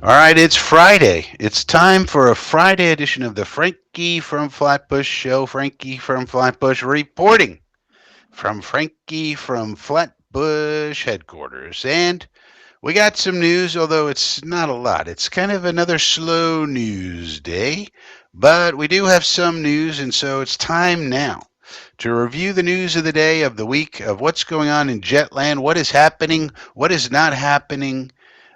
All right, it's Friday. It's time for a Friday edition of the Frankie from Flatbush show. Frankie from Flatbush reporting from Frankie from Flatbush headquarters. And we got some news, although it's not a lot. It's kind of another slow news day, but we do have some news, and so it's time now to review the news of the day, of the week, of what's going on in Jetland, what is happening, what is not happening,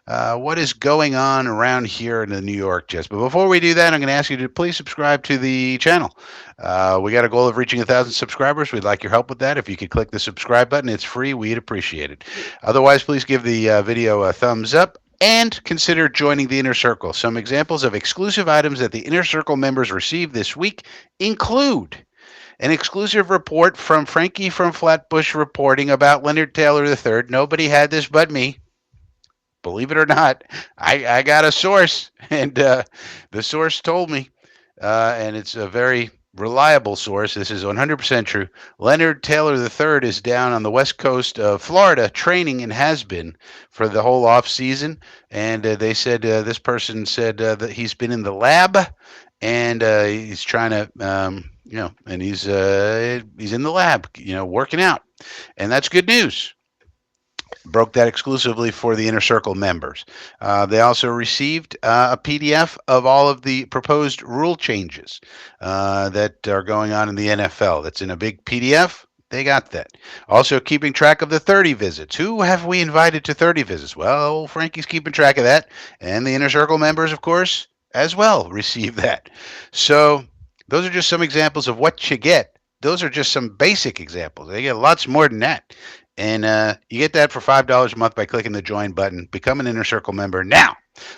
what is going on around here in the New York Jets. But before we do that, I'm going to ask you to please subscribe to the channel. We got a goal of reaching 1,000 subscribers. We'd like your help with that. If you could click the subscribe button, it's free. We'd appreciate it. Otherwise, please give the video a thumbs up and consider joining the Inner Circle. Some examples of exclusive items that the Inner Circle members received this week include an exclusive report from Frankie from Flatbush reporting about Leonard Taylor III. Nobody had this but me. Believe it or not, I got a source, and the source told me, and it's a very reliable source. This is 100% true. Leonard Taylor III is down on the west coast of Florida training and has been for the whole off season. And they said this person said that he's been in the lab and he's trying to, and he's in the lab, working out, and that's good news. Broke that exclusively for the Inner Circle members. They also received a PDF of all of the proposed rule changes that are going on in the NFL. That's in a big PDF. They got that. Also, keeping track of the 30 visits. Who have we invited to 30 visits? Well, Frankie's keeping track of that. And the Inner Circle members, of course, as well receive that. So, those are just some examples of what you get. Those are just some basic examples. They get lots more than that. And you get that for $5 a month by clicking the join button. Become an Inner Circle member now.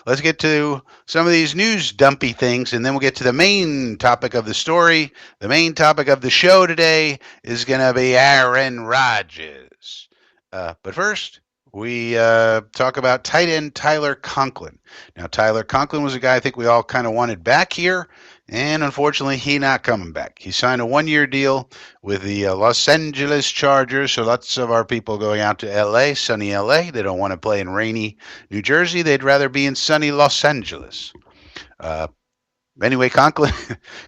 Let's get to some of these news dumpy things, and then we'll get to the main topic of the story. The main topic of the show today is going to be Aaron Rodgers. But first, we talk about tight end Tyler Conklin. Now, Tyler Conklin was a guy I think we all kind of wanted back here. And unfortunately, he not coming back. He signed a one-year deal with the Los Angeles Chargers. So lots of our people going out to L.A., sunny L.A. They don't want to play in rainy New Jersey. They'd rather be in sunny Los Angeles. Uh, anyway, Conklin,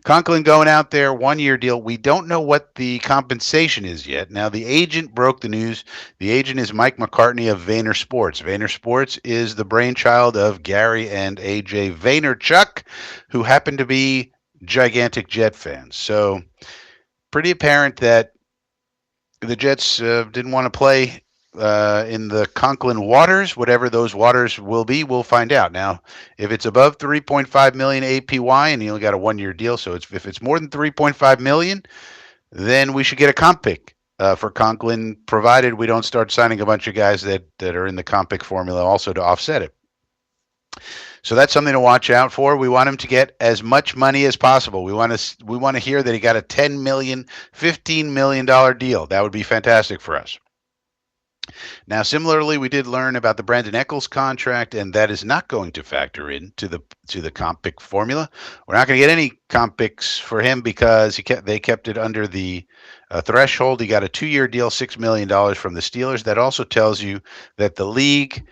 Conklin going out there, one-year deal. We don't know what the compensation is yet. Now, the agent broke the news. The agent is Mike McCartney of Vayner Sports. Vayner Sports is the brainchild of Gary and AJ Vaynerchuk, who happen to be gigantic Jet fans. So, pretty apparent that the Jets didn't want to play in the Conklin waters. Whatever those waters will be, we'll find out. Now, if it's above 3.5 million APY and you only got a one-year deal, so if it's more than 3.5 million, then we should get a comp pick for Conklin, provided we don't start signing a bunch of guys that are in the comp pick formula also to offset it. So that's something to watch out for. We want him to get as much money as possible. We want to hear that he got a $10 million, $15 million deal. That would be fantastic for us. Now, similarly, we did learn about the Brandon Eccles contract, and that is not going to factor into the comp pick formula. We're not going to get any comp picks for him because they kept it under the threshold. He got a 2-year deal, $6 million from the Steelers. That also tells you that the league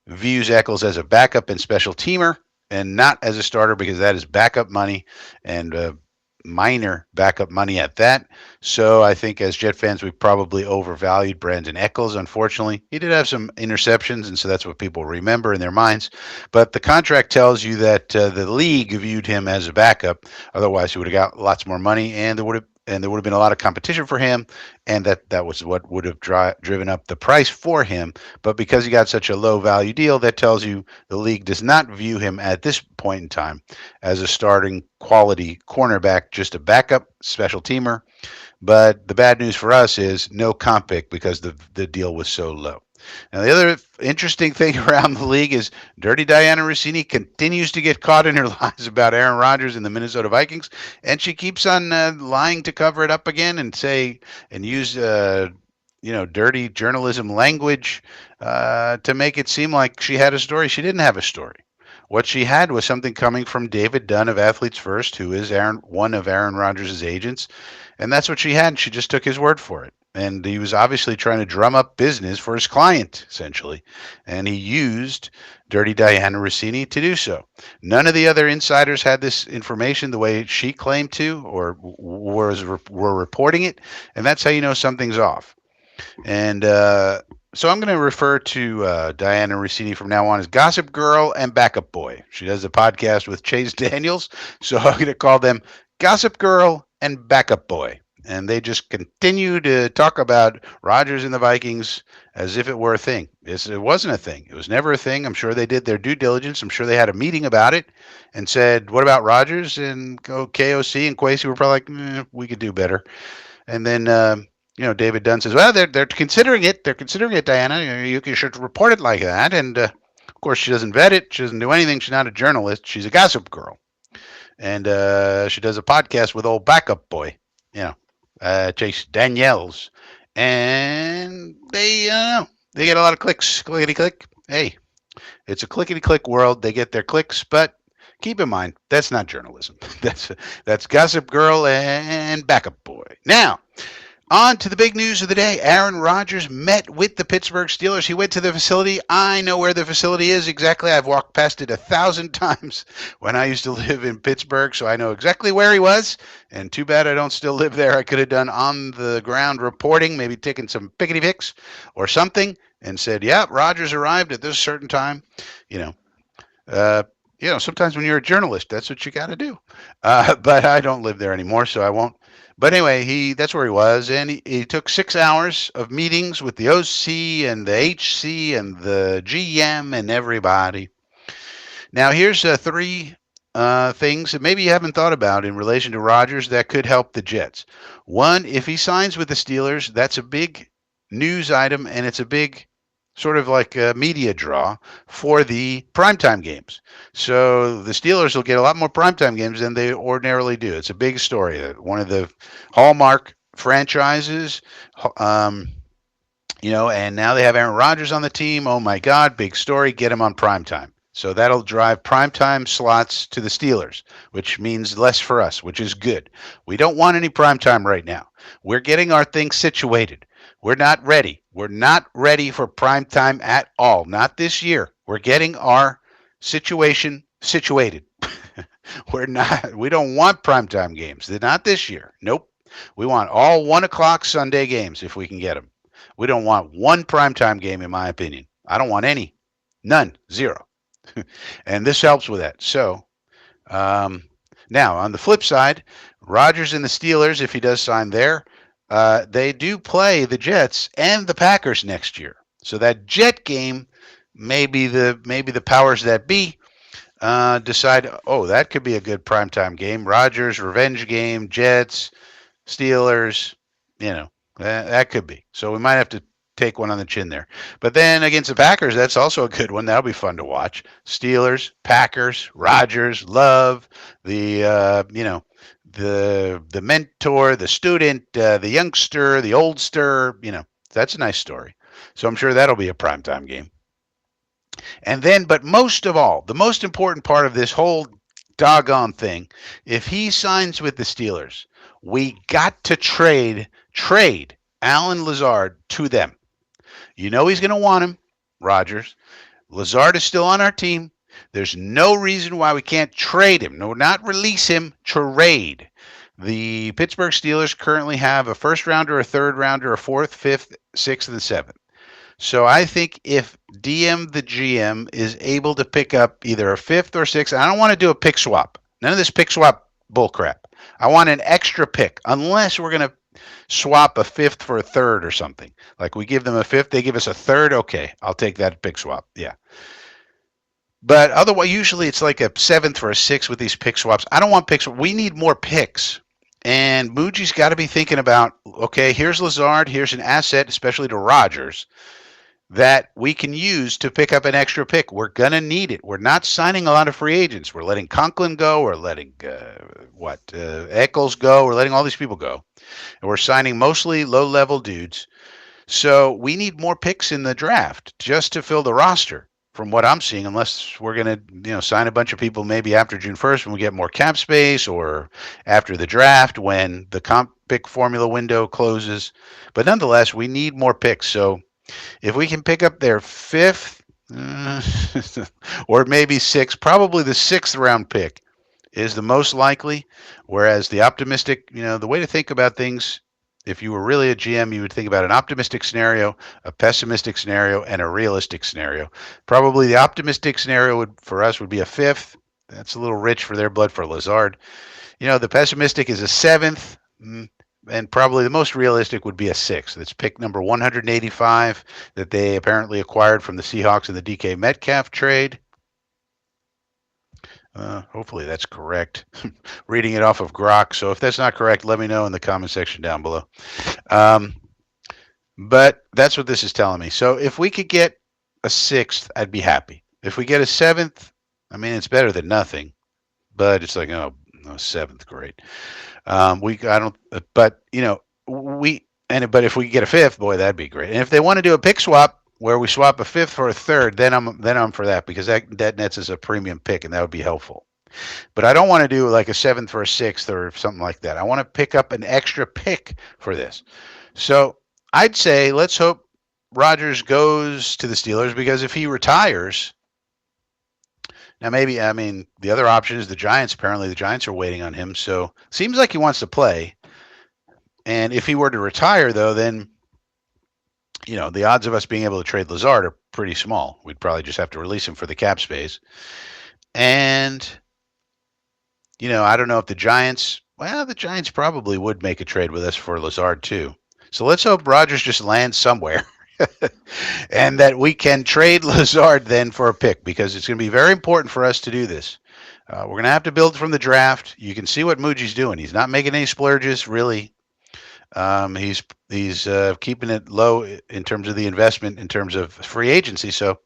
views Eccles as a backup and special teamer and not as a starter, because that is backup money and minor backup money at that. So I think as Jet fans, we probably overvalued Brandon Eccles. Unfortunately, he did have some interceptions, and so that's what people remember in their minds. But the contract tells you that the league viewed him as a backup. Otherwise, he would have got lots more money, and there would have been a lot of competition for him, and that was what would have driven up the price for him. But because he got such a low value deal, that tells you the league does not view him at this point in time as a starting quality cornerback, just a backup special teamer. But the bad news for us is no comp pick because the deal was so low. Now, the other interesting thing around the league is Dirty Diana Rossini continues to get caught in her lies about Aaron Rodgers and the Minnesota Vikings, and she keeps on lying to cover it up again and use dirty journalism language to make it seem like she had a story. She didn't have a story. What she had was something coming from David Dunn of Athletes First, who is one of Aaron Rodgers' agents, and that's what she had. And she just took his word for it. And he was obviously trying to drum up business for his client, essentially. And he used Dirty Diana Rossini to do so. None of the other insiders had this information the way she claimed to, or were reporting it. And that's how you know something's off. And so I'm going to refer to Diana Rossini from now on as Gossip Girl and Backup Boy. She does a podcast with Chase Daniels, so I'm going to call them Gossip Girl and Backup Boy. And they just continue to talk about Rodgers and the Vikings as if it were a thing. It wasn't a thing. It was never a thing. I'm sure they did their due diligence. I'm sure they had a meeting about it and said, "What about Rodgers?" And KOC and Quasey were probably like, "We could do better." And then David Dunn says, "Well, they're considering it. They're considering it, Diana. You should report it like that." And of course, she doesn't vet it. She doesn't do anything. She's not a journalist. She's a gossip girl, and she does a podcast with old backup boy, Chase Daniels, and they get a lot of clicks. Clickety click. Hey, it's a clickety click world. They get their clicks, but keep in mind that's not journalism. That's gossip girl and backup boy. Now, on to the big news of the day. Aaron Rodgers met with the Pittsburgh Steelers. He went to the facility. I know where the facility is exactly. I've walked past it 1,000 times when I used to live in Pittsburgh, so I know exactly where he was. And too bad I don't still live there. I could have done on the ground reporting, maybe taken some pickety picks or something, and said, "Yeah, Rodgers arrived at this certain time." You know, sometimes when you're a journalist, that's what you got to do. But I don't live there anymore, so I won't. But anyway, that's where he was, and he took 6 hours of meetings with the OC and the HC and the GM and everybody. Now, here's three things that maybe you haven't thought about in relation to Rodgers that could help the Jets. One, if he signs with the Steelers, that's a big news item, and it's a big sort of like a media draw for the primetime games. So the Steelers will get a lot more primetime games than they ordinarily do. It's a big story. One of the hallmark franchises, and now they have Aaron Rodgers on the team. Oh my God, big story. Get him on primetime. So that'll drive primetime slots to the Steelers, which means less for us, which is good. We don't want any primetime right now. We're getting our things situated. We're not ready. We're not ready for prime time at all. Not this year. We're getting our situation situated. We don't want primetime games. They're not this year. Nope. We want all 1 o'clock Sunday games if we can get them. We don't want one primetime game, in my opinion. I don't want any. None. Zero. And this helps with that. So, now on the flip side, Rodgers and the Steelers, if he does sign there, they do play the Jets and the Packers next year. So that Jet game, maybe the powers that be decide, oh, that could be a good primetime game. Rodgers, revenge game, Jets, Steelers, that could be. So we might have to take one on the chin there. But then against the Packers, that's also a good one. That'll be fun to watch. Steelers, Packers, Rodgers, Love, the mentor, the student, the youngster, the oldster, that's a nice story. So I'm sure that'll be a primetime game. And then, but most of all, the most important part of this whole doggone thing, if he signs with the Steelers, we got to trade Alan Lazard to them. You know he's going to want him, Rodgers. Lazard is still on our team. There's no reason why we can't trade him. No, not release him, trade. The Pittsburgh Steelers currently have a first rounder, a third rounder, a fourth, fifth, sixth, and seventh. So I think if the GM, is able to pick up either a fifth or sixth, I don't want to do a pick swap. None of this pick swap bullcrap. I want an extra pick, unless we're going to swap a fifth for a third or something. Like we give them a fifth, they give us a third. Okay, I'll take that pick swap. Yeah. But otherwise, usually it's like a seventh for a sixth with these pick swaps. I don't want picks. We need more picks. And Muji's got to be thinking about, okay, here's Lazard, here's an asset, especially to Rodgers, that we can use to pick up an extra pick. We're going to need it. We're not signing a lot of free agents. We're letting Conklin go. We're letting, Eccles go. We're letting all these people go. And we're signing mostly low-level dudes. So we need more picks in the draft just to fill the roster. from what I'm seeing, unless we're going to, sign a bunch of people maybe after June 1st when we get more cap space, or after the draft when the comp pick formula window closes. But nonetheless, we need more picks. So if we can pick up their fifth, or maybe sixth, probably the sixth round pick is the most likely. Whereas the optimistic, the way to think about things, if you were really a GM, you would think about an optimistic scenario, a pessimistic scenario, and a realistic scenario. Probably the optimistic scenario for us would be a fifth. That's a little rich for their blood for Lazard. The pessimistic is a seventh. And probably the most realistic would be a sixth. That's pick number 185 that they apparently acquired from the Seahawks in the DK Metcalf trade. Hopefully that's correct. Reading it off of Grok. So if that's not correct, let me know in the comment section down below. But that's what this is telling me. So if we could get a sixth, I'd be happy. If we get a seventh, I mean, it's better than nothing. But it's like, oh, no, seventh, great. But if we get a fifth, boy, that'd be great. And if they want to do a pick swap where we swap a fifth for a third, then I'm for that, because that nets as a premium pick, and that would be helpful. But I don't want to do like a seventh for a sixth or something like that. I want to pick up an extra pick for this. So I'd say let's hope Rodgers goes to the Steelers, because if he retires, now maybe, the other option is the Giants. Apparently the Giants are waiting on him. So seems like he wants to play. And if he were to retire, though, then, the odds of us being able to trade Lazard are pretty small. We'd probably just have to release him for the cap space. And, I don't know if the Giants probably would make a trade with us for Lazard too. So let's hope Rodgers just lands somewhere and that we can trade Lazard then for a pick, because it's going to be very important for us to do this. We're going to have to build from the draft. You can see what Muji's doing. He's not making any splurges, really. He's keeping it low in terms of the investment, in terms of free agency. So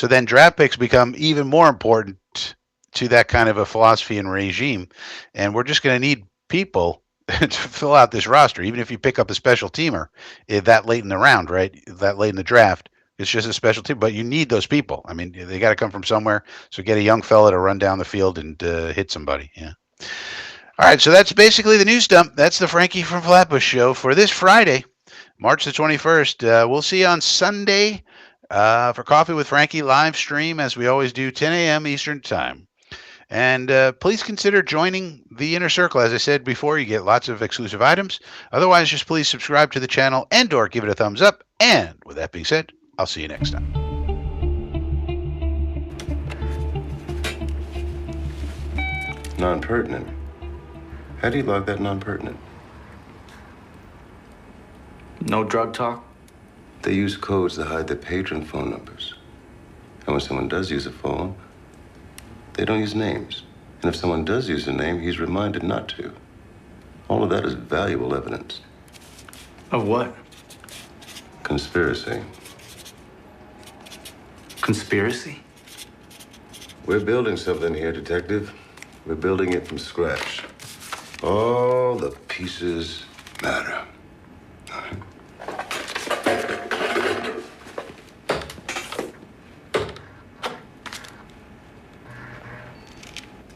then draft picks become even more important to that kind of a philosophy and regime. And we're just going to need people to fill out this roster, even if you pick up a special teamer that late in the round, right? That late in the draft. It's just a special team, but you need those people. I mean, they got to come from somewhere. So get a young fella to run down the field and hit somebody. Yeah. All right, so that's basically the news dump. That's the Frankie from Flatbush show for this Friday, March the 21st. We'll see you on Sunday for Coffee with Frankie live stream, as we always do, 10 a.m. Eastern Time. And please consider joining the Inner Circle. As I said before, you get lots of exclusive items. Otherwise, just please subscribe to the channel and/or give it a thumbs up. And with that being said, I'll see you next time. Non-pertinent. How do you log that non-pertinent? No drug talk? They use codes to hide their patron phone numbers. And when someone does use a phone, they don't use names. And if someone does use a name, he's reminded not to. All of that is valuable evidence. Of what? Conspiracy. Conspiracy? We're building something here, Detective. We're building it from scratch. All the pieces matter.